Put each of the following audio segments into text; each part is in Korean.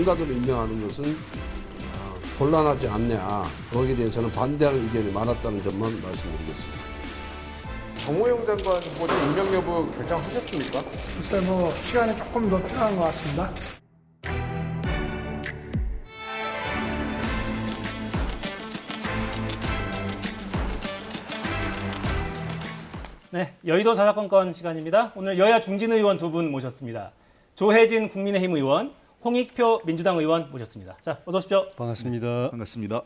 전가도로 임명하는 것은 곤란하지 않냐. 거기에 대해서는 반대하는 의견이 많았다는 점만 말씀드리겠습니다. 정호영 장관 후보자 임명 여부 결정하셨습니까? 글쎄 시간이 조금 더 필요한 것 같습니다. 네, 여의도 자사건건 시간입니다. 오늘 여야 중진 의원 두 분 모셨습니다. 조혜진 국민의힘 의원, 홍익표 민주당 의원 모셨습니다. 자, 어서 오십시오. 반갑습니다. 반갑습니다.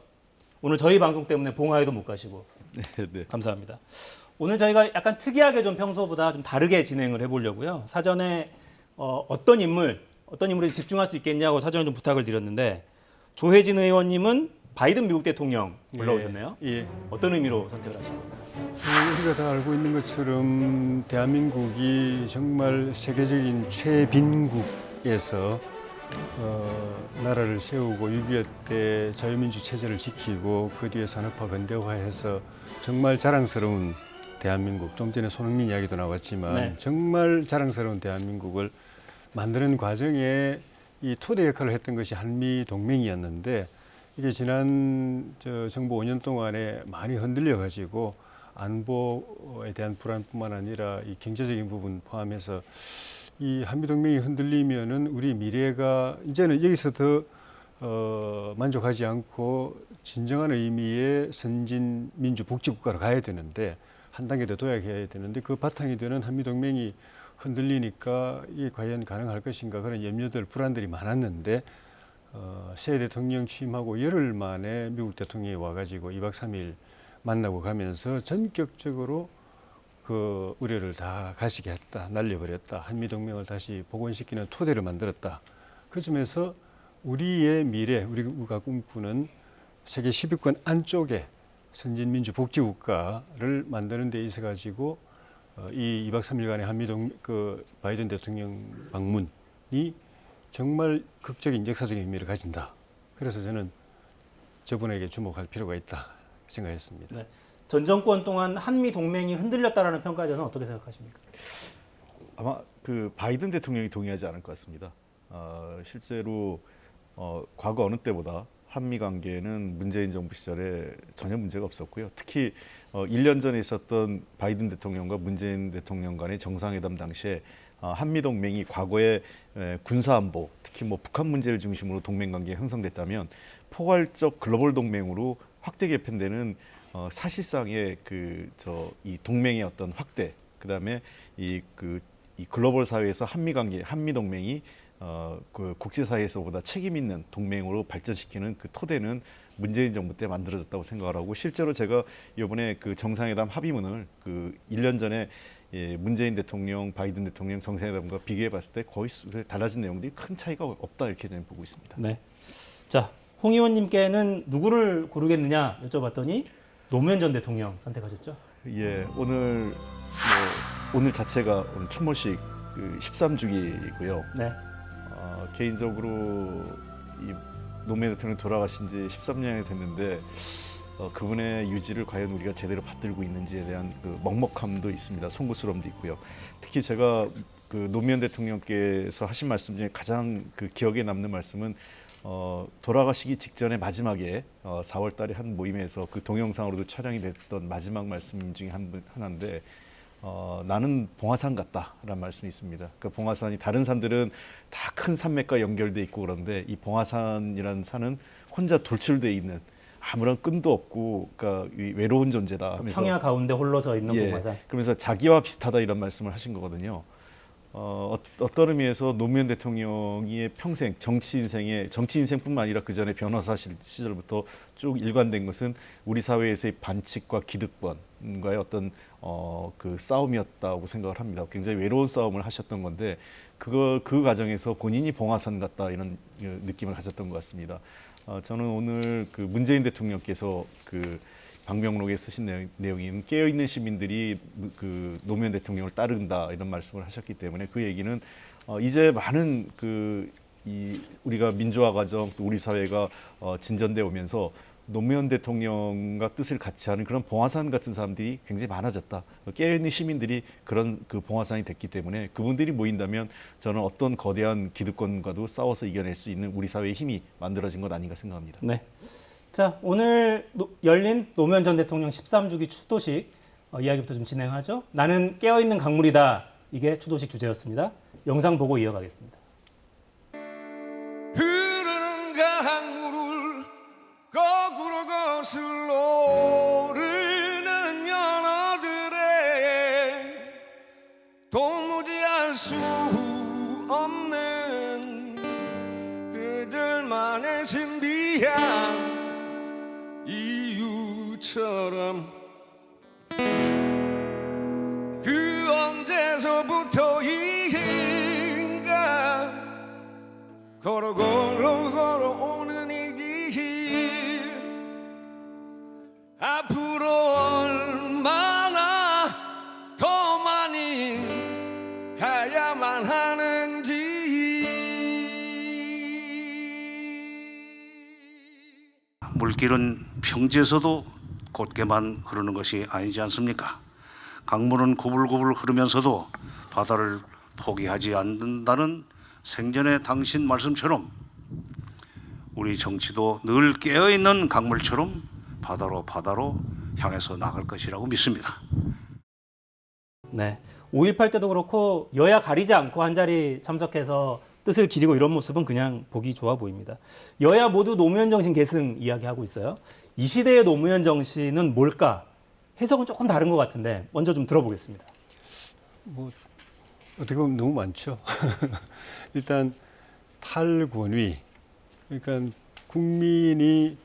오늘 저희 방송 때문에 봉화에도 못 가시고 네. 감사합니다. 오늘 저희가 약간 특이하게 좀 평소보다 좀 다르게 진행을 해보려고요. 사전에 어떤 인물에 집중할 수 있겠냐고 사전에 좀 부탁을 드렸는데 조혜진 의원님은 바이든 미국 대통령 올라오셨네요. 예. 어떤 의미로 선택을 하신 건가요? 우리가 다 알고 있는 것처럼 대한민국이 정말 세계적인 최빈국에서 나라를 세우고 6.25 때 자유민주 체제를 지키고 그 뒤에 산업화 근대화해서 정말 자랑스러운 대한민국, 좀 전에 손흥민 이야기도 나왔지만 네. 정말 정말 자랑스러운 대한민국을 만드는 과정에 이 토대 역할을 했던 것이 한미 동맹이었는데 이게 지난 정부 5년 동안에 많이 흔들려 가지고 안보에 대한 불안뿐만 아니라 이 경제적인 부분 포함해서 이 한미 동맹이 흔들리면은 우리 미래가 이제는 여기서 더 만족하지 않고 진정한 의미의 선진 민주 복지 국가로 가야 되는데 한 단계 더 도약해야 되는데 그 바탕이 되는 한미 동맹이 흔들리니까 이게 과연 가능할 것인가 그런 염려들 불안들이 많았는데 새 대통령 취임하고 열흘 만에 미국 대통령이 와가지고 2박 3일 만나고 가면서 전격적으로 그 우려를 다 가시게 했다, 날려버렸다, 한미 동맹을 다시 복원시키는 토대를 만들었다. 그 점에서 우리의 미래, 우리가 꿈꾸는 세계 10위권 안쪽에 선진 민주 복지 국가를 만드는 데 있어 가지고 이 2박 3일간의 그 바이든 대통령 방문이 정말 극적인 역사적인 의미를 가진다. 그래서 저는 저분에게 주목할 필요가 있다 생각했습니다. 네. 전 정권 동안 한미 동맹이 흔들렸다라는 평가에 대해서는 어떻게 생각하십니까? 아마 그 바이든 대통령이 동의하지 않을 것 같습니다. 실제로 과거 어느 때보다 한미 관계는 문재인 정부 시절에 전혀 문제가 없었고요. 특히 1년 전에 있었던 바이든 대통령과 문재인 대통령 간의 정상회담 당시에 한미 동맹이 과거에 군사안보, 특히 뭐 북한 문제를 중심으로 동맹 관계가 형성됐다면 포괄적 글로벌 동맹으로 확대 개편되는 사실상의 이 동맹의 어떤 확대, 그다음에 이 글로벌 사회에서 한미 관계, 한미 동맹이 그 국제사회에서보다 책임 있는 동맹으로 발전시키는 그 토대는 문재인 정부 때 만들어졌다고 생각을 하고 실제로 제가 이번에 그 정상회담 합의문을 그 1년 전에 문재인 대통령, 바이든 대통령 정상회담과 비교해 봤을 때 거의 달라진 내용들이 큰 차이가 없다 이렇게 저는 보고 있습니다. 네. 자, 홍 의원님께는 누구를 고르겠느냐 여쭤봤더니 노무현 전 대통령 선택하셨죠? 예, 오늘 자체가 오늘 추모식 13주기이고요. 네. 개인적으로 이 노무현 대통령 돌아가신 지 13년이 됐는데 그분의 유지를 과연 우리가 제대로 받들고 있는지에 대한 그 먹먹함도 있습니다. 송구스러움도 있고요. 특히 제가 그 노무현 대통령께서 하신 말씀 중에 가장 그 기억에 남는 말씀은 돌아가시기 직전에 마지막에 4월 달에 한 모임에서 그 동영상으로도 촬영이 됐던 마지막 말씀 중에 하나인데 나는 봉화산 같다라는 말씀이 있습니다. 그 봉화산이 다른 산들은 다 큰 산맥과 연결돼 있고 그런데 이 봉화산이라는 산은 혼자 돌출돼 있는 아무런 끈도 없고 그러니까 외로운 존재다 하면서 평야 가운데 홀로 서 있는 봉화산. 그러면서 자기와 비슷하다 이런 말씀을 하신 거거든요. 어떤 의미에서 노무현 대통령의 평생 정치 인생뿐만 아니라 그 전에 변호사 시절부터 쭉 일관된 것은 우리 사회에서의 반칙과 기득권과의 어떤 그 싸움이었다고 생각을 합니다. 굉장히 외로운 싸움을 하셨던 건데 그 과정에서 본인이 봉화산 같다 이런 느낌을 가졌던 것 같습니다. 저는 오늘 그 문재인 대통령께서 그 방명록에 쓰신 내용인 깨어있는 시민들이 그 노무현 대통령을 따른다 이런 말씀을 하셨기 때문에 그 얘기는 이제 많은 우리가 민주화 과정 또 우리 사회가 진전돼 오면서 노무현 대통령과 뜻을 같이 하는 그런 봉화산 같은 사람들이 굉장히 많아졌다. 깨어있는 시민들이 그런 그 봉화산이 됐기 때문에 그분들이 모인다면 저는 어떤 거대한 기득권과도 싸워서 이겨낼 수 있는 우리 사회의 힘이 만들어진 것 아닌가 생각합니다. 네. 자, 오늘 열린 노무현 전 대통령 13주기 추도식 이야기부터 좀 진행하죠. 나는 깨어있는 강물이다. 이게 추도식 주제였습니다. 영상 보고 이어가겠습니다. 흐르는 강물을 거꾸로 거슬러 오르는 연어들의 도무지 알 수 없는 그들만의 신비한 이유처럼 그 언제서부터인가 걸어 오는 이 길 앞으로 얼마나 더 많이 가야만 하는지 물길은 평지에서도 곧게만 흐르는 것이 아니지 않습니까? 강물은 구불구불 흐르면서도 바다를 포기하지 않는다는 생전의 당신 말씀처럼 우리 정치도 늘 깨어있는 강물처럼 바다로 향해서 나갈 것이라고 믿습니다. 네. 5.18 때도 그렇고 여야 가리지 않고 한자리 참석해서 뜻을 기리고 이런 모습은 그냥 보기 좋아 보입니다. 여야 모두 노무현 정신 계승 이야기하고 있어요. 이 시대의 노무현 정신은 뭘까? 해석은 조금 다른 것 같은데 먼저 좀 들어보겠습니다. 뭐 어떻게 보면 너무 많죠. 일단 탈권위, 그러니까 국민이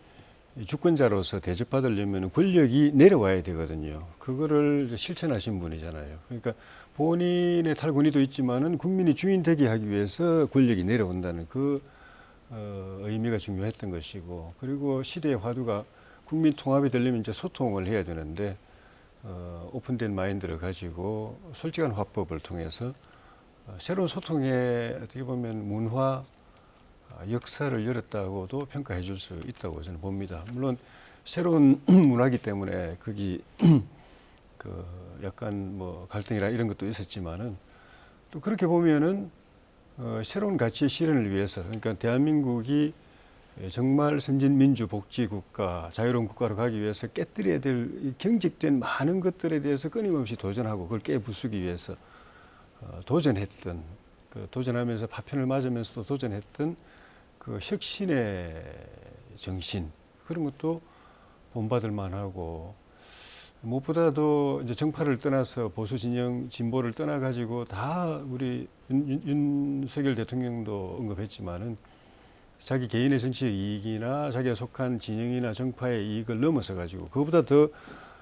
주권자로서 대접받으려면 권력이 내려와야 되거든요. 그거를 실천하신 분이잖아요. 그러니까 본인의 탈권위도 있지만은 국민이 주인 되게 하기 위해서 권력이 내려온다는 그 의미가 중요했던 것이고, 그리고 시대의 화두가 국민 통합이 되려면 이제 소통을 해야 되는데 오픈된 마인드를 가지고 솔직한 화법을 통해서 새로운 소통에 어떻게 보면 문화, 역사를 열었다고도 평가해 줄 수 있다고 저는 봅니다. 물론 새로운 문화이기 때문에 거기 그 약간 뭐 갈등이나 이런 것도 있었지만은 또 그렇게 보면은 새로운 가치의 실현을 위해서, 그러니까 대한민국이 정말 선진 민주 복지 국가, 자유로운 국가로 가기 위해서 깨뜨려야 될 경직된 많은 것들에 대해서 끊임없이 도전하고 그걸 깨부수기 위해서 도전했던, 도전하면서 파편을 맞으면서도 도전했던 그 혁신의 정신, 그런 것도 본받을 만하고, 무엇보다도 이제 정파를 떠나서 보수 진영, 진보를 떠나 가지고 다 우리 윤석열 대통령도 언급했지만은 자기 개인의 정치적 이익이나 자기가 속한 진영이나 정파의 이익을 넘어서 가지고 그보다 더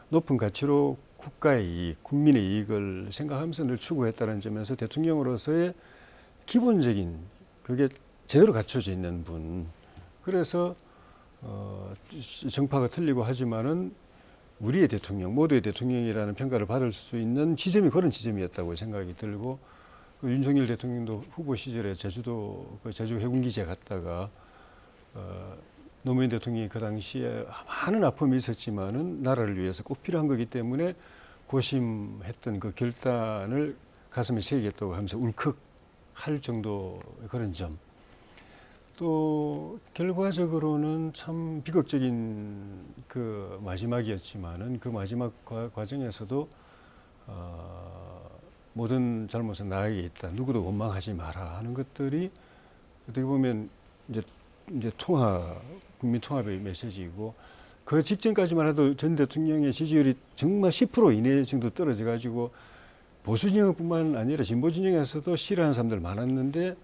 높은 가치로 국가의 이익, 국민의 이익을 생각하면서 늘 추구했다는 점에서 대통령으로서의 기본적인 그게 제대로 갖춰져 있는 분. 그래서 정파가 틀리고 하지만은 우리의 대통령, 모두의 대통령이라는 평가를 받을 수 있는 지점이 그런 지점이었다고 생각이 들고, 윤석열 대통령도 후보 시절에 제주도 제주 해군기지에 갔다가 노무현 대통령이 그 당시에 많은 아픔이 있었지만은 나라를 위해서 꼭 필요한 거기 때문에 고심했던 그 결단을 가슴에 새기겠다고 하면서 울컥할 정도의 그런 점. 또 결과적으로는 참 비극적인 그 마지막이었지만은 그 마지막 과정에서도 모든 잘못은 나에게 있다. 누구도 원망하지 마라 하는 것들이 어떻게 보면 이제 국민 통합의 메시지이고, 그 직전까지만 해도 전 대통령의 지지율이 정말 10% 이내 정도 떨어져 가지고 보수 진영뿐만 아니라 진보 진영에서도 싫어하는 사람들 많았는데,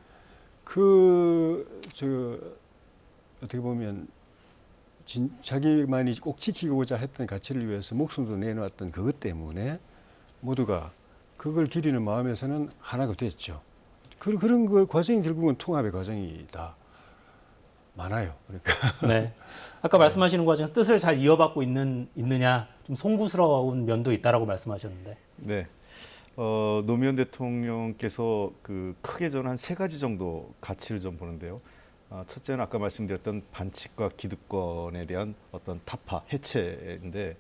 어떻게 보면 자기만이 꼭 지키고자 했던 가치를 위해서 목숨도 내놓았던 그것 때문에 모두가 그걸 기리는 마음에서는 하나가 됐죠. 그런 그 과정이 결국은 통합의 과정이다. 많아요. 그러니까. 네. 아까 말씀하시는 과정에서 뜻을 잘 이어받고 있느냐, 좀 송구스러운 면도 있다라고 말씀하셨는데. 네. 노무현 대통령께서 그 크게 저는 한 세 가지 정도 가치를 좀 보는데요. 첫째는 아까 말씀드렸던 반칙과 기득권에 대한 어떤 타파, 해체인데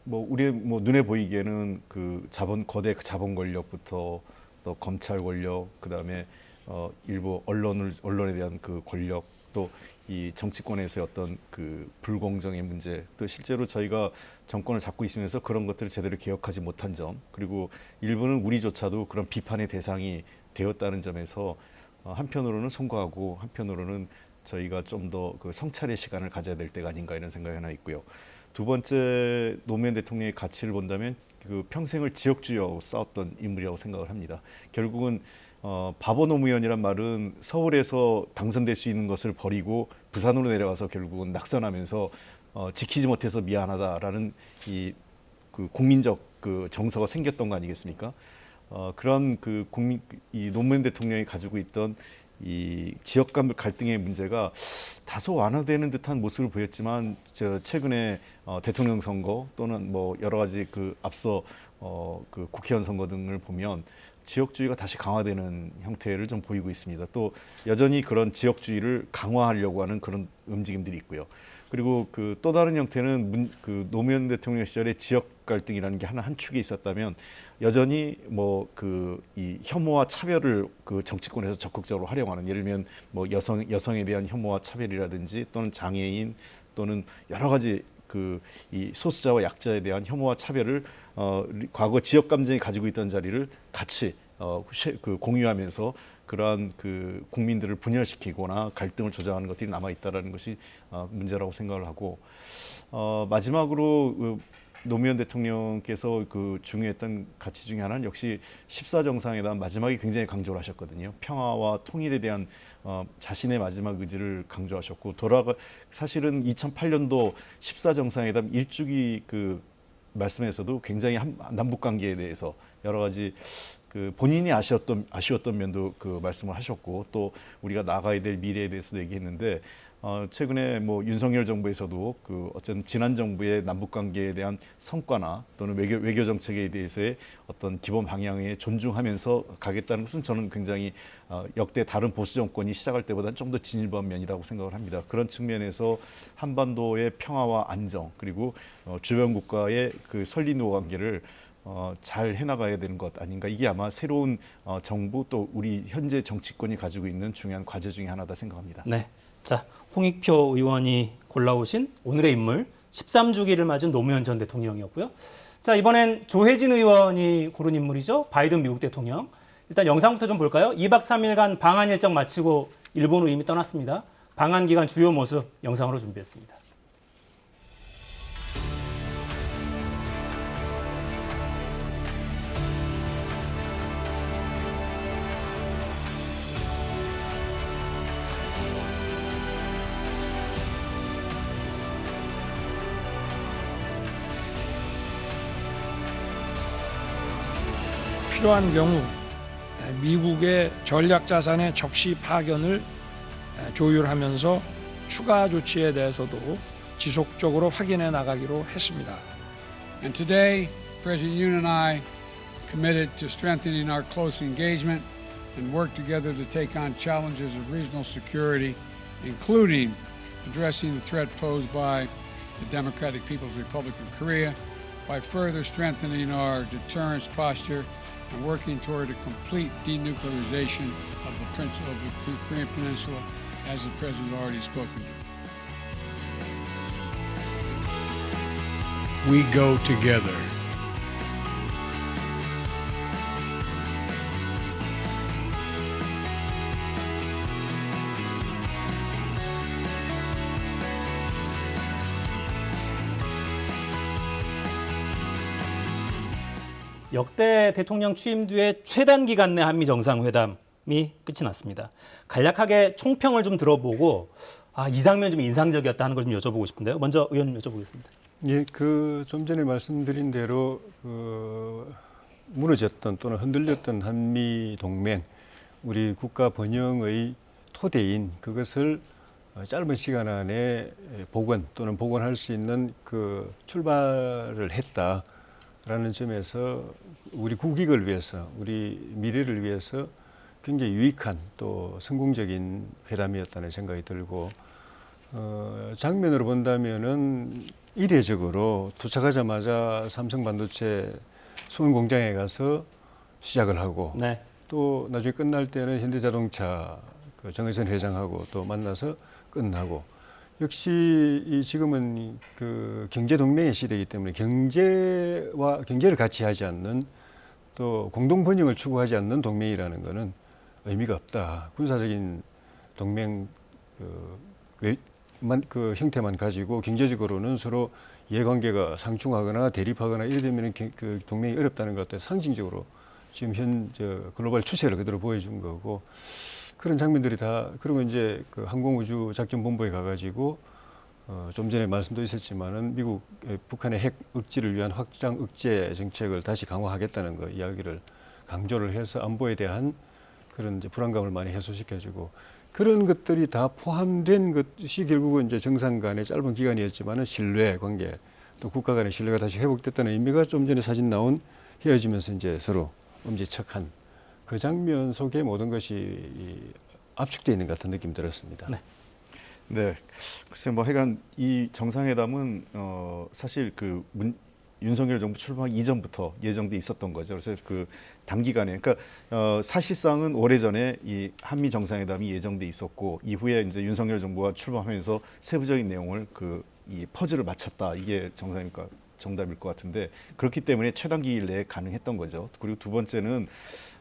우리 눈에 보이기에는 그 거대 자본 권력부터 또 검찰 권력, 그다음에 일부 언론에 대한 그 권력, 또 이 정치권에서의 어떤 그 불공정의 문제, 또 실제로 저희가 정권을 잡고 있으면서 그런 것들을 제대로 개혁하지 못한 점, 그리고 일부는 우리조차도 그런 비판의 대상이 되었다는 점에서 한편으로는 송구하고 한편으로는 저희가 좀 더 그 성찰의 시간을 가져야 될 때가 아닌가 이런 생각이 하나 있고요. 두 번째, 노무현 대통령의 가치를 본다면 그 평생을 지역주의하고 싸웠던 인물이라고 생각을 합니다. 결국은 바보 노무현이란 말은 서울에서 당선될 수 있는 것을 버리고 부산으로 내려가서 결국은 낙선하면서 지키지 못해서 미안하다라는 그 국민적 그 정서가 생겼던 거 아니겠습니까? 그런 이 노무현 대통령이 가지고 있던 이 지역 간 갈등의 문제가 다소 완화되는 듯한 모습을 보였지만 최근에 대통령 선거 또는 여러 가지 앞서 그 국회의원 선거 등을 보면 지역주의가 다시 강화되는 형태를 좀 보이고 있습니다. 또 여전히 그런 지역주의를 강화하려고 하는 그런 움직임들이 있고요. 그리고 또 다른 형태는 노무현 대통령 시절에 지역 갈등이라는 게 한 축이 있었다면 여전히 이 혐오와 차별을 그 정치권에서 적극적으로 활용하는, 예를 들면 여성에 대한 혐오와 차별이라든지 또는 장애인 또는 여러 가지 이 소수자와 약자에 대한 혐오와 차별을 과거 지역 감정이 가지고 있던 자리를 같이 공유하면서 그러한 국민들을 분열시키거나 갈등을 조장하는 것들이 남아 있다라는 것이 문제라고 생각을 하고, 마지막으로 노무현 대통령께서 중요했던 가치 중에 하나는 역시 14정상회담 마지막에 굉장히 강조를 하셨거든요. 평화와 통일에 대한 자신의 마지막 의지를 강조하셨고, 사실은 2008년도 14정상회담 일주기 말씀에서도 굉장히 남북 관계에 대해서 여러 가지 본인이 아쉬웠던 면도 말씀을 하셨고, 또 우리가 나가야 될 미래에 대해서도 얘기했는데, 최근에 윤석열 정부에서도 어쨌든 지난 정부의 남북 관계에 대한 성과나 또는 외교 정책에 대해서의 어떤 기본 방향에 존중하면서 가겠다는 것은 저는 굉장히 역대 다른 보수 정권이 시작할 때보다는 좀 더 진일보한 면이라고 생각을 합니다. 그런 측면에서 한반도의 평화와 안정, 그리고 주변 국가의 설리노 관계를 잘 해나가야 되는 것 아닌가. 이게 아마 새로운 정부 또 우리 현재 정치권이 가지고 있는 중요한 과제 중에 하나다 생각합니다. 네. 자, 홍익표 의원이 골라오신 오늘의 인물 13주기를 맞은 노무현 전 대통령이었고요. 자, 이번엔 조혜진 의원이 고른 인물이죠. 바이든 미국 대통령. 일단 영상부터 좀 볼까요? 2박 3일간 방한 일정 마치고 일본으로 이미 떠났습니다. 방한 기간 주요 모습 영상으로 준비했습니다. 필요한 경우 미국의 전략자산의 적시 파견을 조율하면서 추가 조치에 대해서도 지속적으로 확인해 나가기로 했습니다. And today, President Yoon and I committed to strengthening our close engagement and work together to take on challenges of regional security, including addressing the threat posed by the Democratic People's Republic of Korea by further strengthening our deterrence posture and working toward a complete denuclearization of the Korean Peninsula, as the President has already spoken to. We go together. 역대 대통령 취임 뒤에 최단 기간 내 한미 정상회담이 끝이 났습니다. 간략하게 총평을 좀 들어보고 이 장면 좀 인상적이었다 하는 걸 좀 여쭤보고 싶은데요. 먼저 의원님 여쭤보겠습니다. 예, 좀 전에 말씀드린 대로 무너졌던 또는 흔들렸던 한미 동맹, 우리 국가 번영의 토대인 그것을 짧은 시간 안에 복원 또는 복원할 수 있는 출발을 했다라는 점에서 우리 국익을 위해서, 우리 미래를 위해서 굉장히 유익한 또 성공적인 회담이었다는 생각이 들고 장면으로 본다면은 이례적으로 도착하자마자 삼성 반도체 수원 공장에 가서 시작을 하고 네. 또 나중에 끝날 때는 현대자동차 그 정의선 회장하고 또 만나서 끝나고 역시 이 지금은 그 경제 동맹의 시대이기 때문에 경제를 같이 하지 않는 또 공동 번영을 추구하지 않는 동맹이라는 것은 의미가 없다. 군사적인 동맹 그 형태만 가지고 경제적으로는 서로 이해관계가 상충하거나 대립하거나 이래 되면 그 동맹이 어렵다는 것 같아 상징적으로 지금 현 글로벌 추세를 그대로 보여준 거고 그런 장면들이 다 그리고 이제 그 항공우주작전본부에 가가지고 좀 전에 말씀도 있었지만은 미국 북한의 핵 억지를 위한 확장 억제 정책을 다시 강화하겠다는 거 이야기를 강조를 해서 안보에 대한 그런 이제 불안감을 많이 해소시켜주고 그런 것들이 다 포함된 것이 결국은 이제 정상 간의 짧은 기간이었지만은 신뢰 관계 또 국가 간의 신뢰가 다시 회복됐다는 의미가 좀 전에 사진 나온 헤어지면서 이제 서로 엄지척한 그 장면 속에 모든 것이 압축되어 있는 것 같은 느낌이 들었습니다. 네. 네, 글쎄 뭐 하여간 이 정상회담은 사실 윤석열 정부 출범하기 이전부터 예정돼 있었던 거죠. 그래서 그 단기간에, 그러니까 사실상은 오래전에 이 한미 정상회담이 예정돼 있었고 이후에 이제 윤석열 정부가 출범하면서 세부적인 내용을 이 퍼즐을 맞췄다. 이게 정답일 것 같은데 그렇기 때문에 최단 기일 내에 가능했던 거죠. 그리고 두 번째는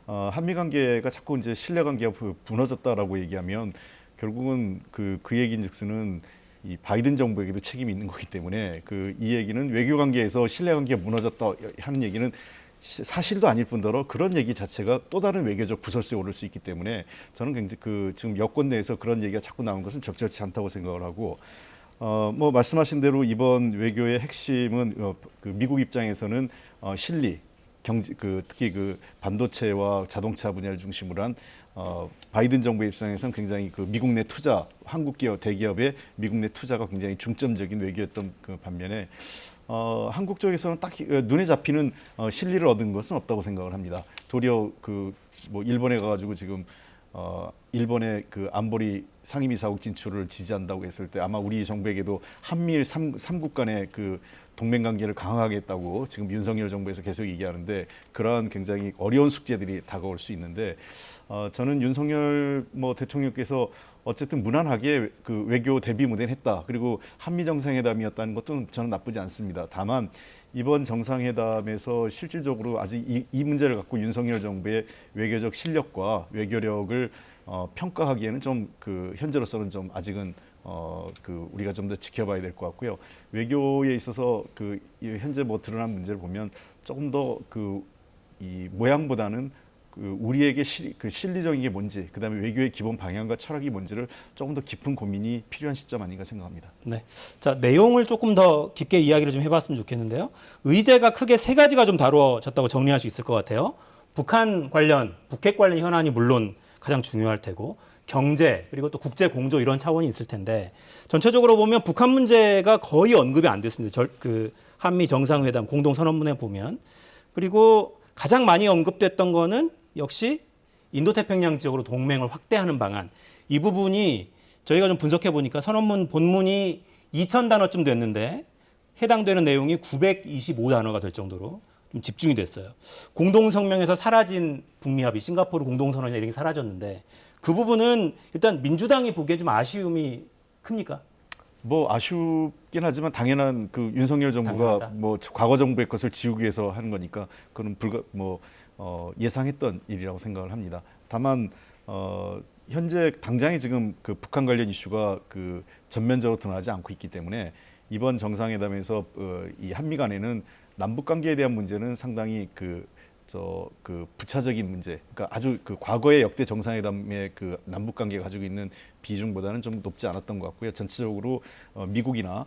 한미 관계가 자꾸 이제 신뢰 관계가 무너졌다라고 얘기하면 결국은 그 얘기인즉슨은 이 바이든 정부에게도 책임이 있는 거기 때문에 이 얘기는 외교 관계에서 신뢰 관계가 무너졌다 하는 얘기는 사실도 아닐 뿐더러 그런 얘기 자체가 또 다른 외교적 구설수에 오를 수 있기 때문에 저는 굉장히 지금 여권 내에서 그런 얘기가 자꾸 나온 것은 적절치 않다고 생각을 하고 뭐 말씀하신 대로 이번 외교의 핵심은 미국 입장에서는 실리 경제 특히 반도체와 자동차 분야를 중심으로 한 바이든 정부의 입장에서는 굉장히 미국 내 투자, 한국 기업 대기업의 미국 내 투자가 굉장히 중점적인 외교였던 반면에 한국 쪽에서는 딱히 눈에 잡히는 실리를 얻은 것은 없다고 생각을 합니다. 도리어 뭐 일본에 가가지고 지금 일본의 안보리 상임이사국 진출을 지지한다고 했을 때 아마 우리 정부에게도 한미일 3국 간의 동맹 관계를 강화하겠다고 지금 윤석열 정부에서 계속 얘기하는데 그러한 굉장히 어려운 숙제들이 다가올 수 있는데 저는 윤석열 대통령께서 어쨌든 무난하게 외교 대비 무대는 했다. 그리고 한미 정상회담이었다는 것도 저는 나쁘지 않습니다. 다만 이번 정상회담에서 실질적으로 아직 이 문제를 갖고 윤석열 정부의 외교적 실력과 외교력을 평가하기에는 좀 현재로서는 좀 아직은 우리가 좀 더 지켜봐야 될 것 같고요. 외교에 있어서 현재 드러난 문제를 보면 조금 더 이 모양보다는 우리에게 실리적인 게 뭔지, 그다음에 외교의 기본 방향과 철학이 뭔지를 조금 더 깊은 고민이 필요한 시점 아닌가 생각합니다. 네. 자, 내용을 조금 더 깊게 이야기를 좀 해봤으면 좋겠는데요. 의제가 크게 세 가지가 좀 다루어졌다고 정리할 수 있을 것 같아요. 북핵 관련 현안이 물론 가장 중요할 테고, 경제 그리고 또 국제 공조 이런 차원이 있을 텐데 전체적으로 보면 북한 문제가 거의 언급이 안 됐습니다. 한미 정상회담 공동 선언문에 보면. 그리고 가장 많이 언급됐던 거는 역시 인도태평양 지역으로 동맹을 확대하는 방안. 이 부분이 저희가 좀 분석해 보니까 선언문 본문이 2,000단어쯤 됐는데 해당되는 내용이 925단어가 될 정도로 좀 집중이 됐어요. 공동성명에서 사라진 북미 합의, 싱가포르 공동선언이나 이런 게 사라졌는데 그 부분은 일단 민주당이 보기에 좀 아쉬움이 큽니까? 아쉽긴 하지만 당연한 윤석열 정부가 당연하다. 과거 정부의 것을 지우기 위해서 하는 거니까 그건 예상했던 일이라고 생각을 합니다. 다만 현재 당장에 지금 북한 관련 이슈가 전면적으로 드러나지 않고 있기 때문에 이번 정상회담에서 이 한미 간에는 남북 관계에 대한 문제는 상당히 부차적인 문제, 그러니까 아주 과거의 역대 정상회담의 남북 관계가 가지고 있는 비중보다는 좀 높지 않았던 것 같고요. 전체적으로 미국이나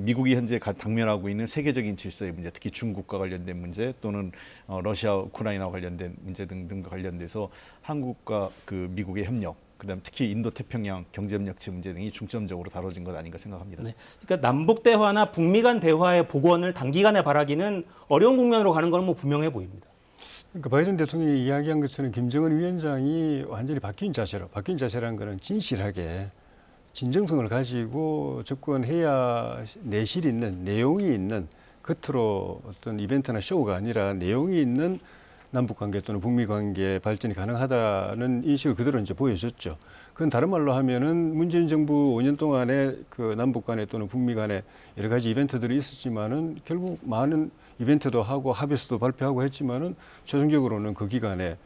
미국이 현재 당면하고 있는 세계적인 질서의 문제, 특히 중국과 관련된 문제 또는 러시아, 우크라이나와 관련된 문제 등과 관련돼서 한국과 미국의 협력, 그다음 특히 인도 태평양 경제협력체 문제 등이 중점적으로 다뤄진 것 아닌가 생각합니다. 네. 그러니까 남북 대화나 북미 간 대화의 복원을 단기간에 바라기는 어려운 국면으로 가는 건 분명해 보입니다. 그러니까 바이든 대통령이 이야기한 것처럼 김정은 위원장이 완전히 바뀐 자세라는 것은 진실하게 진정성을 가지고 접근해야 내실 있는 내용이 있는 겉으로 어떤 이벤트나 쇼가 아니라 내용이 있는 남북 관계 또는 북미 관계 발전이 가능하다는 인식을 그대로 이제 보여줬죠. 그건 다른 말로 하면은 문재인 정부 5년 동안에 그 남북 간에 또는 북미 간에 여러 가지 이벤트들이 있었지만은 결국 많은 이벤트도 하고 합의서도 발표하고 했지만은 최종적으로는 그 기간에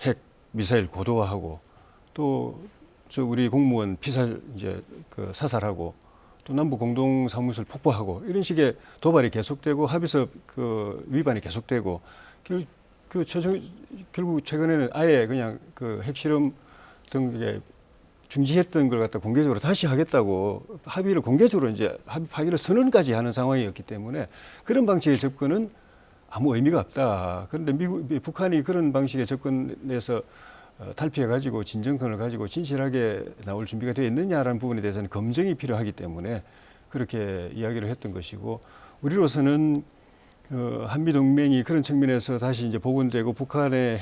핵 미사일 고도화하고 또 저 우리 공무원 피살 이제 그 사살하고 또 남북 공동 사무소를 폭파하고 이런 식의 도발이 계속되고 합의서 그 위반이 계속되고 결국 최근에는 아예 그냥 그 핵실험 등에 중지했던 걸 갖다 공개적으로 다시 하겠다고 합의를 공개적으로 이제 합의를 선언까지 하는 상황이었기 때문에 그런 방식의 접근은 아무 의미가 없다. 그런데 북한이 그런 방식의 접근에서 탈피해가지고 진정성을 가지고 진실하게 나올 준비가 되어 있느냐라는 부분에 대해서는 검증이 필요하기 때문에 그렇게 이야기를 했던 것이고 우리로서는 한미동맹이 그런 측면에서 다시 이제 복원되고 북한의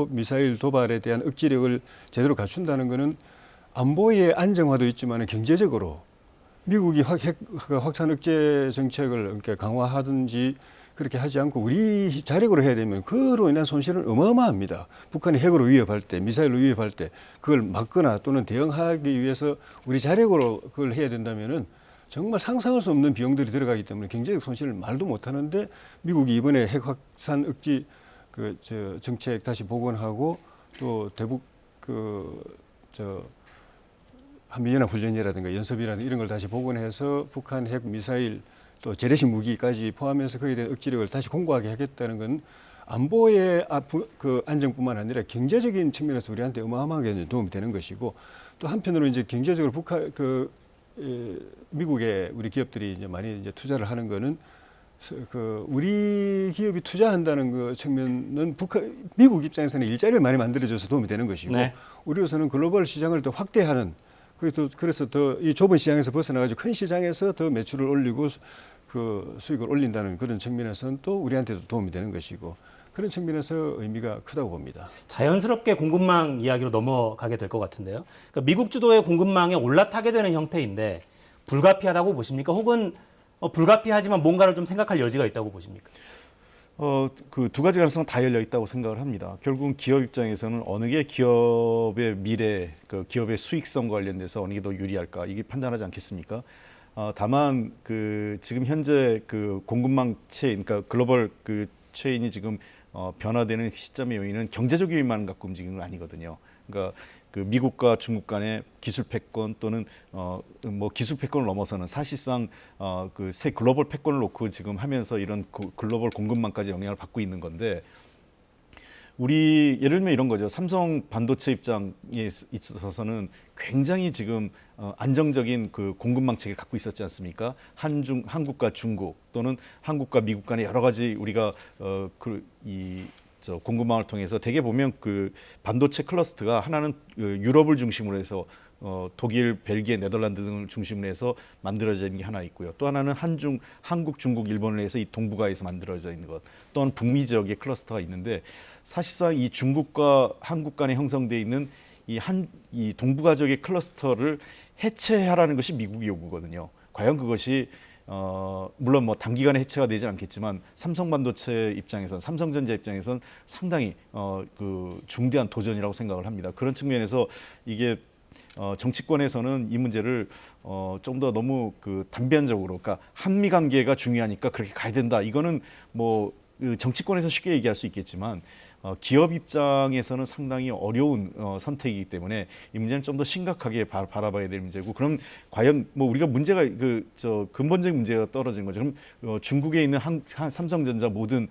미사일 도발에 대한 억지력을 제대로 갖춘다는 것은 안보의 안정화도 있지만 경제적으로 미국이 핵 확산 억제 정책을 그러니까 강화하든지 그렇게 하지 않고 우리 자력으로 해야 되면 그로 인한 손실은 어마어마합니다. 북한이 핵으로 위협할 때, 미사일로 위협할 때 그걸 막거나 또는 대응하기 위해서 우리 자력으로 그걸 해야 된다면은 정말 상상할 수 없는 비용들이 들어가기 때문에 경제적 손실을 말도 못 하는데 미국이 이번에 핵 확산 억지 정책 다시 복원하고 또 대북 한미연합 훈련이라든가 연습이라든가 이런 걸 다시 복원해서 북한 핵 미사일 또 재래식 무기까지 포함해서 거기에 대한 억지력을 다시 공고하게 하겠다는 건 안보의 그 안정뿐만 아니라 경제적인 측면에서 우리한테 어마어마하게 도움이 되는 것이고 또 한편으로 이제 경제적으로 미국의 우리 기업들이 이제 많이 이제 투자를 하는 거는 우리 기업이 투자한다는 그 측면은 미국 입장에서는 일자리를 많이 만들어줘서 도움이 되는 것이고 네. 우리로서는 글로벌 시장을 더 확대하는 그래서 더 이 좁은 시장에서 벗어나가지고 큰 시장에서 더 매출을 올리고 그 수익을 올린다는 그런 측면에서는 또 우리한테도 도움이 되는 것이고 그런 측면에서 의미가 크다고 봅니다. 자연스럽게 공급망 이야기로 넘어가게 될 것 같은데요. 그러니까 미국 주도의 공급망에 올라타게 되는 형태인데 불가피하다고 보십니까? 혹은 불가피하지만 뭔가를 좀 생각할 여지가 있다고 보십니까? 그 두 가지 가능성은 다 열려 있다고 생각을 합니다. 결국은 기업 입장에서는 어느 게 기업의 미래, 그 기업의 수익성과 관련돼서 어느 게 더 유리할까 이게 판단하지 않겠습니까? 다만 그 지금 현재 그 공급망체, 그러니까 글로벌 그 체인이 지금 변화되는 시점의 요인은 경제적 요인만 갖고 움직이는 건 아니거든요. 그러니까 그 미국과 중국 간의 기술 패권 또는 뭐 기술 패권을 넘어서는 사실상 그 새 글로벌 패권을 놓고 지금 하면서 이런 글로벌 공급망까지 영향을 받고 있는 건데 우리 예를 들면 이런 거죠. 삼성 반도체 입장에 있어서는 굉장히 지금 안정적인 그 공급망 체계를 갖고 있었지 않습니까? 한국과 중국 또는 한국과 미국 간의 여러 가지 우리가 공급망을 통해서 대개 보면 그 반도체 클러스터가 하나는 유럽을 중심으로 해서 독일, 벨기에, 네덜란드 등을 중심으로 해서 만들어져 있는 게 하나 있고요. 또 하나는 한국, 중국, 일본을 해서 이 동북아에서 만들어져 있는 것. 또한 북미 지역의 클러스터가 있는데 사실상 이 중국과 한국 간에 형성되어 있는 이 동북아 지역의 클러스터를 해체하라는 것이 미국의 요구거든요. 과연 그것이 물론 뭐 단기간에 해체가 되지 않겠지만 삼성반도체 입장에선 삼성전자 입장에선 상당히 그 중대한 도전이라고 생각을 합니다. 그런 측면에서 이게 정치권에서는 이 문제를 좀 더 너무 그 단변적으로, 그러니까 한미 관계가 중요하니까 그렇게 가야 된다. 이거는 뭐 정치권에서 쉽게 얘기할 수 있겠지만 기업 입장에서는 상당히 어려운 선택이기 때문에 이 문제는 좀 더 심각하게 바라봐야 될 문제고, 그럼 과연 뭐 우리가 문제가 근본적인 문제가 떨어진 거죠. 그럼 중국에 있는 삼성전자 모든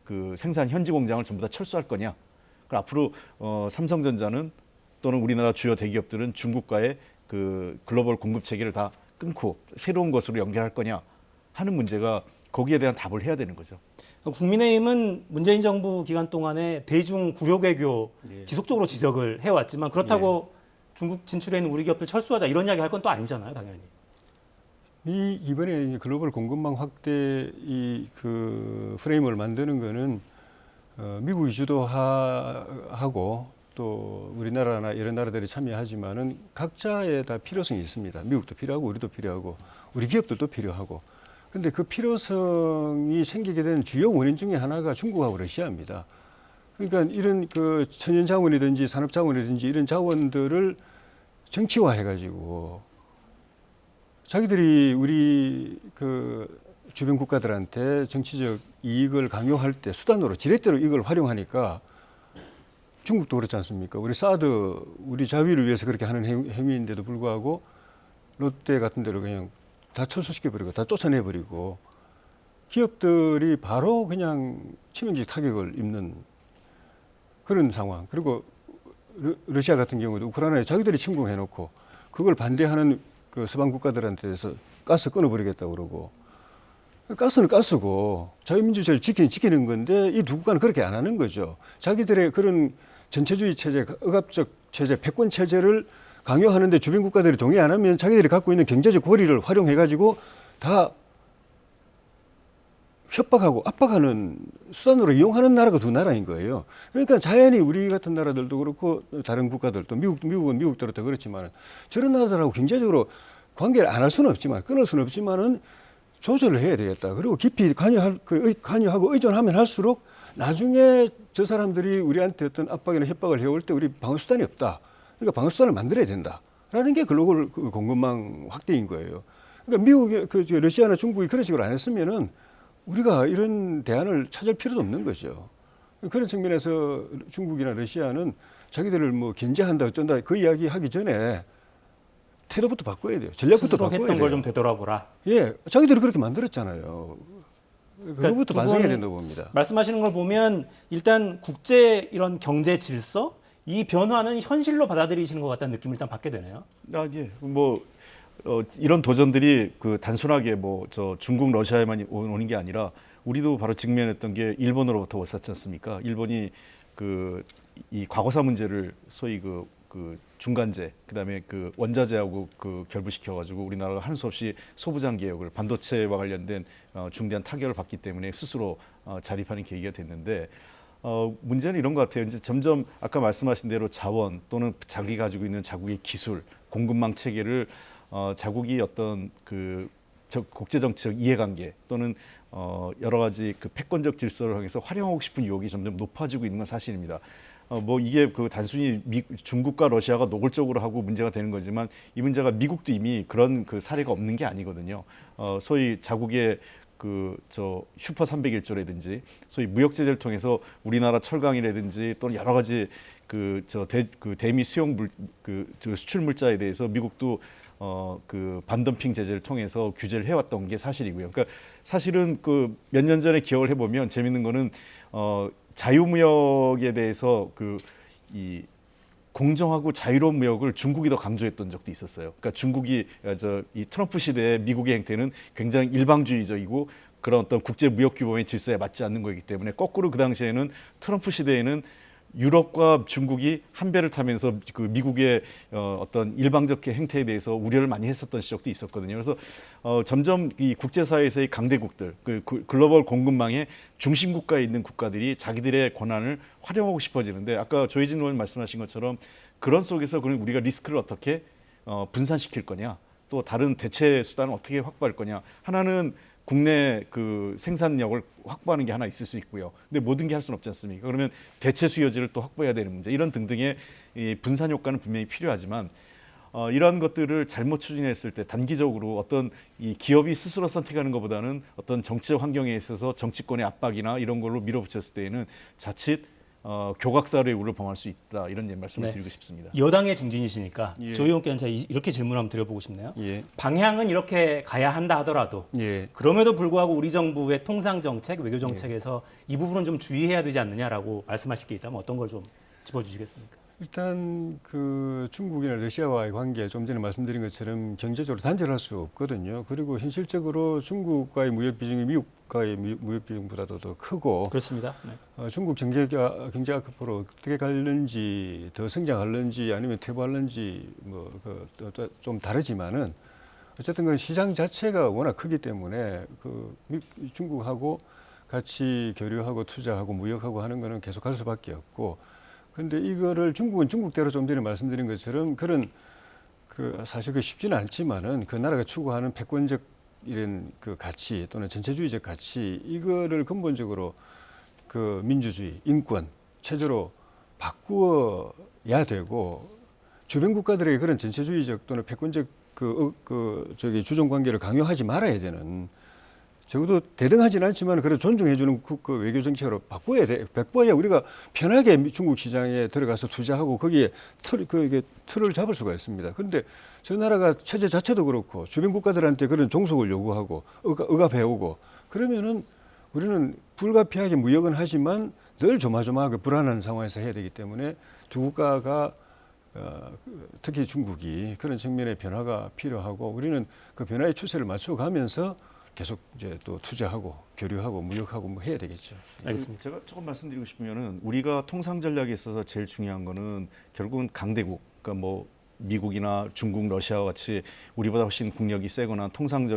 그 생산 현지 공장을 전부 다 철수할 거냐? 그럼 앞으로 삼성전자는 또는 우리나라 주요 대기업들은 중국과의 그 글로벌 공급 체계를 다 끊고 새로운 것으로 연결할 거냐 하는 문제가 거기에 대한 답을 해야 되는 거죠. 국민의힘은 문재인 정부 기간 동안에 대중 구력 외교 지속적으로 지적을 해왔지만 그렇다고 중국 진출해 있는 우리 기업들 철수하자 이런 이야기 할 건 또 아니잖아요, 당연히. 이번에 글로벌 공급망 확대 그 프레임을 만드는 거는 미국이 주도하고 또 우리나라나 이런 나라들이 참여하지만은 각자의 다 필요성이 있습니다. 미국도 필요하고 우리도 필요하고 우리 기업들도 필요하고. 근데 그 필요성이 생기게 된 주요 원인 중에 하나가 중국하고 러시아입니다. 그러니까 이런 그 천연 자원이든지 산업 자원이든지 이런 자원들을 정치화해가지고 자기들이 우리 그 주변 국가들한테 정치적 이익을 강요할 때 수단으로 지렛대로 이걸 활용하니까 중국도 그렇지 않습니까? 우리 사드 우리 자위를 위해서 그렇게 하는 행위인데도 불구하고 롯데 같은 데로 그냥 다 철수시켜버리고 다 쫓아내버리고 기업들이 바로 그냥 치명적 타격을 입는 그런 상황. 그리고 러시아 같은 경우도 우크라이나에 자기들이 침공해놓고 그걸 반대하는 그 서방 국가들한테서 가스 끊어버리겠다고 그러고 가스는 가스고 자유민주주의를 지키는 건데 이 두 국가는 그렇게 안 하는 거죠. 자기들의 그런 전체주의 체제, 억압적 체제, 패권 체제를 강요하는데 주변 국가들이 동의 안 하면 자기들이 갖고 있는 경제적 고리를 활용해가지고 다 협박하고 압박하는 수단으로 이용하는 나라가 두 나라인 거예요. 그러니까 자연히 우리 같은 나라들도 그렇고 다른 국가들도 미국은 미국대로 더 그렇지만 저런 나라들하고 경제적으로 관계를 안 할 수는 없지만 끊을 수는 없지만은 조절을 해야 되겠다. 그리고 깊이 관여하고 의존하면 할수록 나중에 저 사람들이 우리한테 어떤 압박이나 협박을 해올 때 우리 방어수단이 없다. 그러니까 방어수단을 만들어야 된다라는 게 글로벌 공급망 확대인 거예요. 그러니까 미국이, 러시아나 중국이 그런 식으로 안 했으면은 우리가 이런 대안을 찾을 필요도 없는 거죠. 그런 측면에서 중국이나 러시아는 자기들을 뭐 견제한다 어쩐다 그 이야기 하기 전에 태도부터 바꿔야 돼요. 전략부터 바꿔야 돼요. 했던 걸 좀 되돌아보라. 예, 자기들이 그렇게 만들었잖아요. 그거부터 두 반성해야 분 된다고 봅니다. 말씀하시는 걸 보면 일단 국제 이런 경제 질서 이 변화는 현실로 받아들이시는 것 같다는 느낌을 일단 받게 되네요. 예. 이런 도전들이 그 단순하게 중국 러시아에만 오는 게 아니라 우리도 바로 직면했던 게 일본으로부터 왔었지 않습니까? 일본이 이 과거사 문제를 소위 그 중간재, 그다음에 그 원자재하고 결부시켜가지고 우리나라가 할 수 없이 소부장 개혁을 반도체와 관련된 중대한 타격을 받기 때문에 스스로 자립하는 계기가 됐는데 문제는 이런 것 같아요. 이제 점점 아까 말씀하신 대로 자원 또는 자기 가지고 있는 자국의 기술, 공급망 체계를 자국이 어떤 국제 정치적 이해관계 또는 여러 가지 그 패권적 질서를 향해서 활용하고 싶은 유혹이 점점 높아지고 있는 건 사실입니다. 이게 단순히 중국과 러시아가 노골적으로 하고 문제가 되는 거지만 이 문제가 미국도 이미 그런 사례가 없는 게 아니거든요. 소위 자국의 슈퍼 301조라든지 소위 무역 제재를 통해서 우리나라 철강이라든지 또는 여러 가지 대미 수용 수출 물자에 대해서 미국도 반덤핑 제재를 통해서 규제를 해왔던 게 사실이고요. 그러니까 사실은 몇 년 전에 기억을 해보면 재밌는 거는 자유무역에 대해서 이 공정하고 자유로운 무역을 중국이 더 강조했던 적도 있었어요. 그러니까 중국이 이 트럼프 시대의 미국의 행태는 굉장히 일방주의적이고 그런 어떤 국제 무역 규범의 질서에 맞지 않는 거기 때문에 거꾸로 그 당시에는 트럼프 시대에는 유럽과 중국이 한 배를 타면서 미국의 어떤 일방적 행태에 대해서 우려를 많이 했었던 시절도 있었거든요. 그래서 점점 이 국제사회에서의 강대국들, 글로벌 공급망의 중심 국가에 있는 국가들이 자기들의 권한을 활용하고 싶어지는데 아까 조혜진 의원 말씀하신 것처럼 그런 속에서 그럼 우리가 리스크를 어떻게 분산시킬 거냐, 또 다른 대체 수단을 어떻게 확보할 거냐. 하나는 국내 생산력을 확보하는 게 하나 있을 수 있고요. 근데 모든 게 할 수는 없지 않습니까? 그러면 대체 수요지를 또 확보해야 되는 문제. 이런 등등의 이 분산 효과는 분명히 필요하지만 이러한 것들을 잘못 추진했을 때 단기적으로 어떤 이 기업이 스스로 선택하는 것보다는 어떤 정치적 환경에 있어서 정치권의 압박이나 이런 걸로 밀어붙였을 때에는 자칫 교각사로의 우를 범할 수 있다. 이런 말씀을 드리고 싶습니다. 여당의 중진이시니까 예. 조 의원께는 제가 이렇게 질문 한번 드려보고 싶네요. 예. 방향은 이렇게 가야 한다 하더라도 예. 그럼에도 불구하고 우리 정부의 통상정책, 외교정책에서 이 부분은 좀 주의해야 되지 않느냐라고 말씀하실 게 있다면 어떤 걸 좀 짚어주시겠습니까? 일단 중국이나 러시아와의 관계 좀 전에 말씀드린 것처럼 경제적으로 단절할 수 없거든요. 그리고 현실적으로 중국과의 무역 비중이 미국과의 무역 비중보다도 더 크고 그렇습니다. 네. 중국 경제가 앞으로 어떻게 갈는지 더 성장할는지 아니면 퇴보할는지 좀 다르지만은 어쨌든 그 시장 자체가 워낙 크기 때문에 중국하고 같이 교류하고 투자하고 무역하고 하는 거는 계속 할 수밖에 없고, 근데 이거를 중국은 중국대로 좀 전에 말씀드린 것처럼 그런 사실 쉽지는 않지만은 그 나라가 추구하는 패권적 이런 그 가치 또는 전체주의적 가치, 이거를 근본적으로 그 민주주의, 인권 체제로 바꾸어야 되고, 주변 국가들에게 그런 전체주의적 또는 패권적 주종 관계를 강요하지 말아야 되는, 적어도 대등하지는 않지만 그래도 존중해주는 그 외교 정책으로 바꿔야 우리가 편하게 중국 시장에 들어가서 투자하고 거기에 틀을 잡을 수가 있습니다. 그런데 저 나라가 체제 자체도 그렇고 주변 국가들한테 그런 종속을 요구하고 억압해오고 그러면은 우리는 불가피하게 무역은 하지만 늘 조마조마하게 불안한 상황에서 해야 되기 때문에 두 국가가 특히 중국이 그런 측면의 변화가 필요하고, 우리는 그 변화의 추세를 맞춰가면서 계속 이제 또 투자하고 교류하고 무역하고 뭐 해야 되겠죠. 알겠습니다. 제가 조금 말씀드리고 싶으면은 우리가 통상 전략에 있어서 제일 중요한 거는 결국은 강대국, 그러니까 뭐 미국이나 중국, 러시아와 같이 우리보다 훨씬 국력이 세거나 통상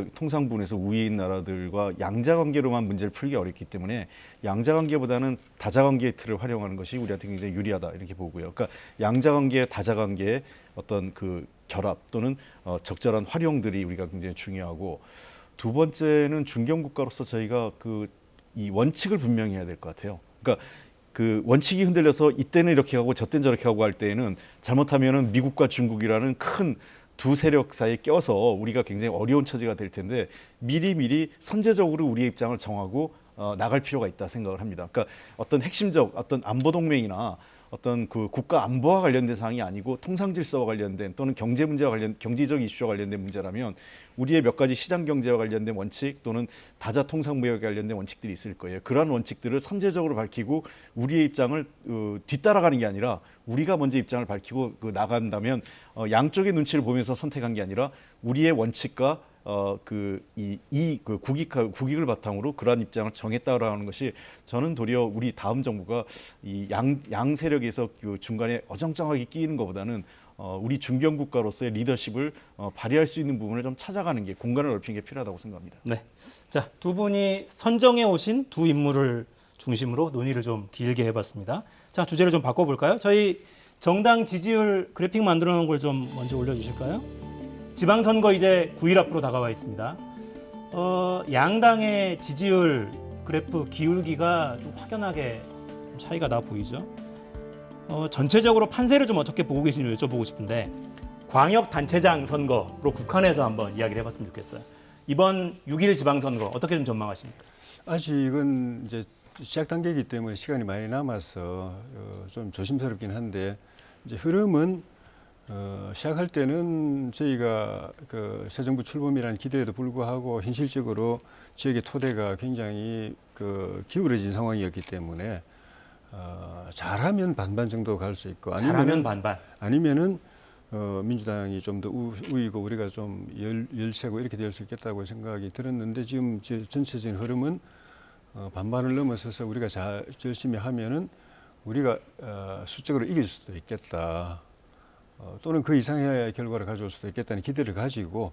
부분에서 우위인 나라들과 양자 관계로만 문제를 풀기 어렵기 때문에 양자 관계보다는 다자 관계의 틀을 활용하는 것이 우리한테 굉장히 유리하다 이렇게 보고요. 그러니까 양자 관계, 다자 관계의 어떤 그 결합 또는 적절한 활용들이 우리가 굉장히 중요하고, 두 번째는 중견 국가로서 저희가 이 원칙을 분명히 해야 될 것 같아요. 그러니까 그 원칙이 흔들려서 이때는 이렇게 하고 저때는 저렇게 하고 할 때에는 잘못하면은 미국과 중국이라는 큰 두 세력 사이에 껴서 우리가 굉장히 어려운 처지가 될 텐데 미리 선제적으로 우리의 입장을 정하고 나갈 필요가 있다 생각을 합니다. 그러니까 어떤 핵심적 어떤 안보 동맹이나 어떤 그 국가 안보와 관련된 사항이 아니고 통상 질서와 관련된 또는 경제 문제와 경제적 이슈와 관련된 문제라면 우리의 몇 가지 시장 경제와 관련된 원칙 또는 다자 통상 무역에 관련된 원칙들이 있을 거예요. 그러한 원칙들을 선제적으로 밝히고 우리의 입장을 뒤따라가는 게 아니라 우리가 먼저 입장을 밝히고 나간다면 양쪽의 눈치를 보면서 선택한 게 아니라 우리의 원칙과 국익을 바탕으로 그러한 입장을 정했다라는 것이, 저는 도리어 우리 다음 정부가 이 양 세력에서 그 중간에 어정쩡하게 끼이는 것보다는 우리 중견 국가로서의 리더십을 발휘할 수 있는 부분을 좀 찾아가는 게, 공간을 넓히는 게 필요하다고 생각합니다. 네. 자, 두 분이 선정해 오신 두 인물을 중심으로 논의를 좀 길게 해봤습니다. 자, 주제를 좀 바꿔볼까요? 저희 정당 지지율 그래픽 만들어 놓은 걸 좀 먼저 올려주실까요? 지방선거 이제 9일 앞으로 다가와 있습니다. 양당의 지지율 그래프 기울기가 좀 확연하게 차이가 나 보이죠. 전체적으로 판세를 좀 어떻게 보고 계시는지 여쭤보고 싶은데, 광역단체장 선거로 국한해서 한번 이야기를 해봤으면 좋겠어요. 이번 6일 지방선거 어떻게 좀 전망하십니까? 아직은 이제 시작 단계이기 때문에 시간이 많이 남아서 좀 조심스럽긴 한데, 이제 흐름은 시작할 때는 저희가 새 정부 출범이라는 기대에도 불구하고 현실적으로 지역의 토대가 굉장히 기울어진 상황이었기 때문에 잘하면 반반 정도 갈 수 있고, 잘하면 반반, 아니면은 민주당이 좀 더 우위고 우리가 좀 열세고 이렇게 될 수 있겠다고 생각이 들었는데, 지금 전체적인 흐름은 반반을 넘어서서 우리가 열심히 하면은 우리가 수적으로 이길 수도 있겠다. 또는 그 이상의 결과를 가져올 수도 있겠다는 기대를 가지고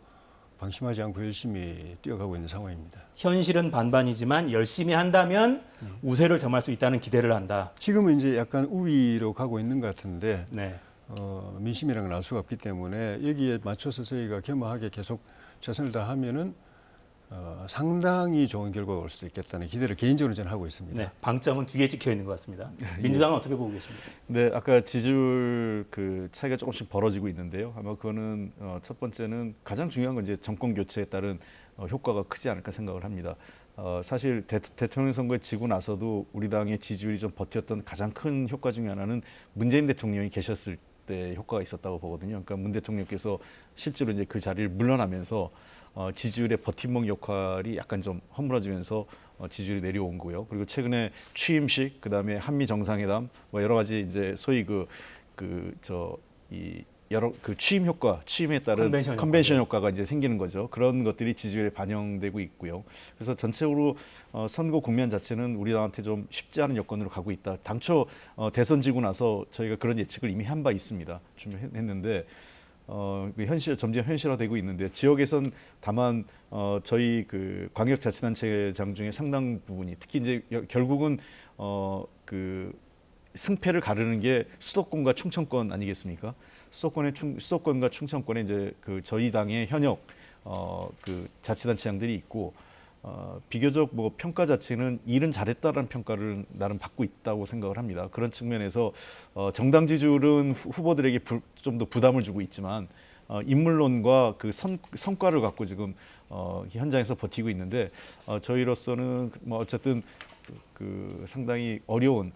방심하지 않고 열심히 뛰어가고 있는 상황입니다. 현실은 반반이지만 열심히 한다면 우세를 점할 수 있다는 기대를 한다. 지금은 이제 약간 우위로 가고 있는 것 같은데, 네. 민심이라는 걸 알 수가 없기 때문에 여기에 맞춰서 저희가 겸허하게 계속 최선을 다하면은 상당히 좋은 결과가 올 수도 있겠다는 기대를 개인적으로 저는 하고 있습니다. 네, 방점은 뒤에 찍혀 있는 것 같습니다. 민주당은 어떻게 보고 계십니까? 네, 아까 지지율 차이가 조금씩 벌어지고 있는데요. 아마 그거는 첫 번째는 가장 중요한 건 이제 정권 교체에 따른 효과가 크지 않을까 생각을 합니다. 사실 대통령 선거에 지고 나서도 우리 당의 지지율이 좀 버텼던 가장 큰 효과 중에 하나는 문재인 대통령이 계셨을 때 효과가 있었다고 보거든요. 그러니까 문 대통령께서 실제로 이제 그 자리를 물러나면서 지지율의 버팀목 역할이 약간 좀 허물어지면서 지지율이 내려온 거고요. 그리고 최근에 취임식, 그다음에 한미 정상회담, 뭐 여러 가지 이제 소위 여러 취임 효과, 취임에 따른 컨벤션 효과가 이제 생기는 거죠. 그런 것들이 지지율에 반영되고 있고요. 그래서 전체적으로 선거 국면 자체는 우리 당한테 좀 쉽지 않은 여건으로 가고 있다. 당초 대선 지고 나서 저희가 그런 예측을 이미 한 바 있습니다. 준비했는데 점점 현실화되고 있는데 지역에선 다만 저희 그 광역자치단체장 중에 상당 부분이 특히 이제 결국은 그 승패를 가르는 게 수도권과 충청권 아니겠습니까? 수도권과 충청권에 이제 그 저희 당의 현역 그 자치단체장들이 있고 비교적 뭐 평가 자체는 일은 잘했다라는 평가를 나름 받고 있다고 생각을 합니다. 그런 측면에서 정당 지지율은 후보들에게 좀 더 부담을 주고 있지만 인물론과 그 성과를 갖고 지금 현장에서 버티고 있는데 저희로서는 뭐 어쨌든 그 상당히 어려운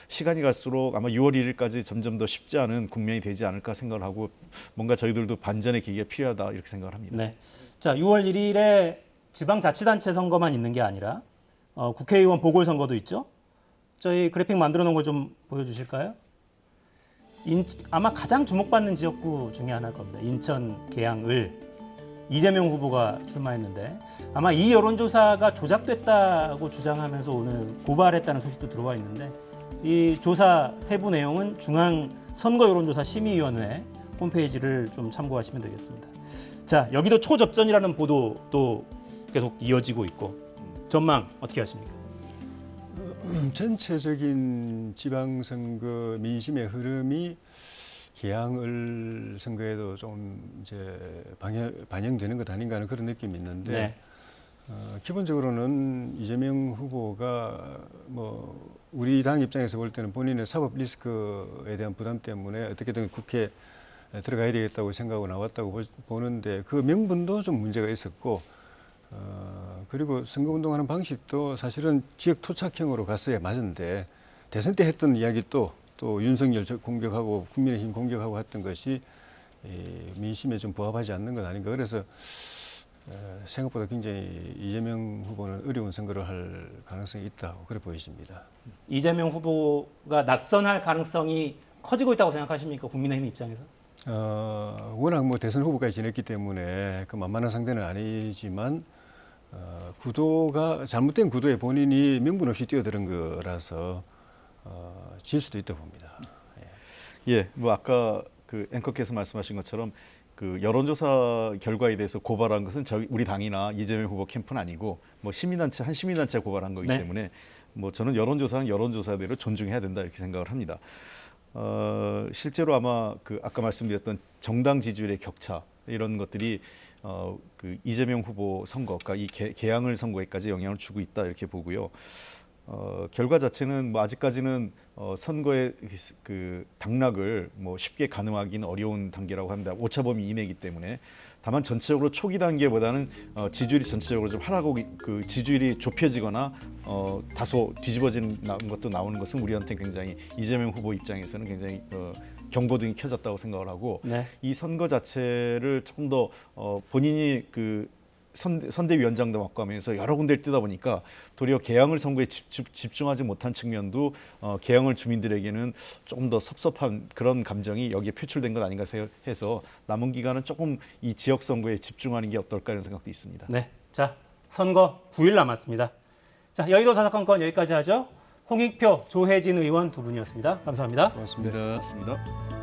시간이 갈수록 아마 6월 1일까지 점점 더 쉽지 않은 국면이 되지 않을까 생각을 하고 뭔가 저희들도 반전의 계기가 필요하다 이렇게 생각을 합니다. 네. 자, 6월 1일에 지방자치단체 선거만 있는 게 아니라 국회의원 보궐선거도 있죠. 저희 그래픽 만들어 놓은 거 좀 보여주실까요? 아마 가장 주목받는 지역구 중에 하나일 겁니다. 인천, 계양, 을. 이재명 후보가 출마했는데 아마 이 여론조사가 조작됐다고 주장하면서 오늘 고발했다는 소식도 들어와 있는데 이 조사 세부 내용은 중앙선거여론조사심의위원회 홈페이지를 좀 참고하시면 되겠습니다. 자, 여기도 초접전이라는 보도도 계속 이어지고 있고 전망 어떻게 하십니까? 전체적인 지방선거 민심의 흐름이 계양을 선거에도 좀 이제 반영되는 것 아닌가 하는 그런 느낌이 있는데 네. 기본적으로는 이재명 후보가 뭐 우리 당 입장에서 볼 때는 본인의 사법 리스크에 대한 부담 때문에 어떻게든 국회에 들어가야 되겠다고 생각하고 나왔다고 보는데 그 명분도 좀 문제가 있었고 그리고 선거운동하는 방식도 사실은 지역 토착형으로 갔어야 맞은데 대선 때 했던 이야기 또 윤석열 공격하고 국민의힘 공격하고 했던 것이 민심에 좀 부합하지 않는 것 아닌가. 그래서 생각보다 굉장히 이재명 후보는 어려운 선거를 할 가능성이 있다고 그래 보이십니다. 이재명 후보가 낙선할 가능성이 커지고 있다고 생각하십니까? 국민의힘 입장에서? 워낙 뭐 대선 후보까지 지냈기 때문에 그 만만한 상대는 아니지만 구도가 잘못된 구도에 본인이 명분 없이 뛰어드는 거라서 질 수도 있다고 봅니다. 예, 뭐 아까 그 앵커께서 말씀하신 것처럼 그 여론조사 결과에 대해서 고발한 것은 우리 당이나 이재명 후보 캠프는 아니고 뭐 한 시민단체가 고발한 거기 네. 때문에 뭐 저는 여론조사는 여론조사대로 존중해야 된다 이렇게 생각을 합니다. 실제로 아마 그 아까 말씀드렸던 정당 지지율의 격차 이런 것들이 그 이재명 후보 선거가 이 계양을 선거에까지 영향을 주고 있다 이렇게 보고요. 결과 자체는 뭐 아직까지는 선거의 그 당락을 뭐 쉽게 가늠하기는 어려운 단계라고 합니다. 오차범위 이내이기 때문에 다만 전체적으로 초기 단계보다는 지지율이 전체적으로 좀 하락하고 그 지지율이 좁혀지거나 다소 뒤집어지는 것도 나오는 것은 우리한테 굉장히 이재명 후보 입장에서는 굉장히 경고등이 켜졌다고 생각을 하고 네. 이 선거 자체를 조금 더 본인이 그 선대위원장도 맡고 하면서 여러 군데를 뛰다 보니까 도리어 계양을 선거에 집중하지 못한 측면도 계양을 주민들에게는 조금 더 섭섭한 그런 감정이 여기에 표출된 것 아닌가 해서 남은 기간은 조금 이 지역 선거에 집중하는 게 어떨까 하는 생각도 있습니다. 네. 자, 선거 9일 남았습니다. 자, 여의도 사사건건 여기까지 하죠. 홍익표, 조혜진 의원 두 분이었습니다. 감사합니다. 고맙습니다. 네, 고맙습니다.